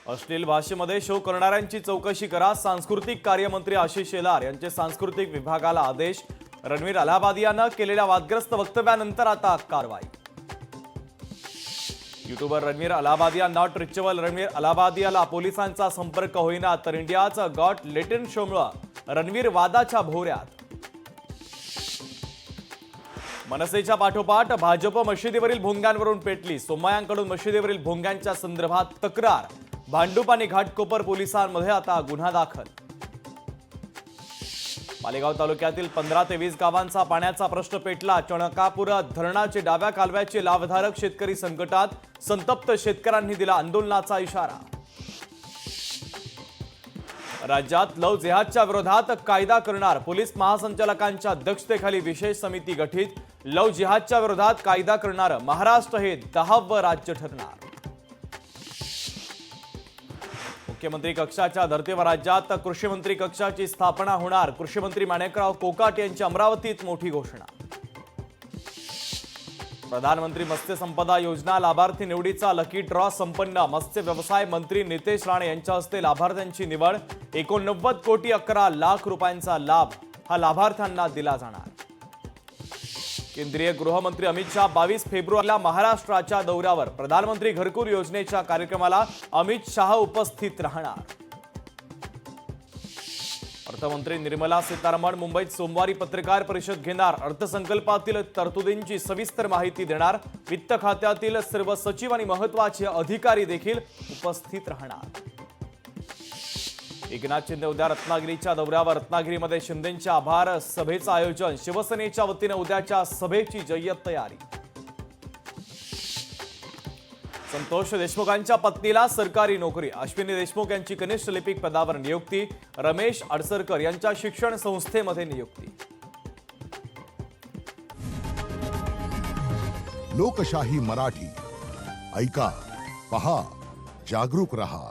अश्लील भाषेमध्ये शो करणाऱ्यांची चौकशी करा। सांस्कृतिक कार्यमंत्री आशिष शेलार यांचे सांस्कृतिक विभागाला आदेश। रणवीर अलाहाबादियानं केलेल्या वादग्रस्त वक्तव्यानंतर आता कारवाई। YouTuber Ranveer Allahbadia not reachable. Ranveer अलाहाबादियाला पोलिसांचा संपर्क होईना, तर इंडियाचा गॉट लेटेंट शोमुळे रणवीर वादाच्या भोवऱ्यात। मनसेच्या पाठोपाठ भाजप मशिदीवरील भोंग्यांवरून पेटली। सोमय्यांकडून मशिदीवरील भोंग्यांच्या संदर्भात तक्रार। भांडूप आणि घाटकोपर पोलिसांमध्ये आता गुन्हा दाखल। मालेगाव तालुक्यातील 15 ते 20 गावांचा पाण्याचा प्रश्न पेटला। चणकापूर धरणाचे डाव्या कालव्याचे लाभधारक शेतकरी संकटात। संतप्त शेतकऱ्यांनी दिला आंदोलनाचा इशारा। राज्यात लव्ह जिहादच्या विरोधात कायदा करणार। पोलीस महासंचालकांच्या अध्यक्षतेखाली विशेष समिती गठीत। लव्ह जिहादच्या विरोधात कायदा करणार महाराष्ट्र हे 10वे राज्य ठरणार। मुख्यमंत्री कक्षाच्या धर्तीवर राज्यात कृषी मंत्री कक्षाची स्थापना होणार। कृषी मंत्री माणिकराव कोकाटे यांची अमरावतीत मोठी घोषणा। प्रधानमंत्री मत्स्य संपदा योजना लाभार्थी निवडीचा लकी ड्रॉ संपन्न। मत्स्य व्यवसाय मंत्री नितेश राणे यांच्या हस्ते लाभार्थ्यांची निवड। 89 कोटी 11 लाख रुपयांचा लाभ हा लाभार्थ्यांना दिला जाणार। केंद्रीय गृहमंत्री अमित शहा 22 फेब्रुवारीला महाराष्ट्राच्या दौऱ्यावर। प्रधानमंत्री घरकुल योजनेच्या कार्यक्रमाला अमित शहा उपस्थित राहणार। अर्थमंत्री निर्मला सीतारामन मुंबईत सोमवारी पत्रकार परिषद घेणार। अर्थसंकल्पातील तरतुदींची सविस्तर माहिती देणार। वित्त खात्यातील सर्व सचिव आणि महत्त्वाचे अधिकारी देखील उपस्थित राहणार। एकनाथ शिंदे उद्या रत्नागिरीच्या दौऱ्यावर। रत्नागिरीमध्ये शिंदेंच्या आभार सभेचं आयोजन। शिवसेनेच्या वतीने उद्याच्या सभेची जय्यत तयारी। संतोष देशमुखांच्या पत्नीला सरकारी नोकरी। अश्विनी देशमुख यांची कनिष्ठ लिपिक पदावर नियुक्ती। रमेश अडसरकर यांच्या शिक्षण संस्थेमध्ये नियुक्ती। लोकशाही मराठी ऐका, पहा, जागरूक रहा।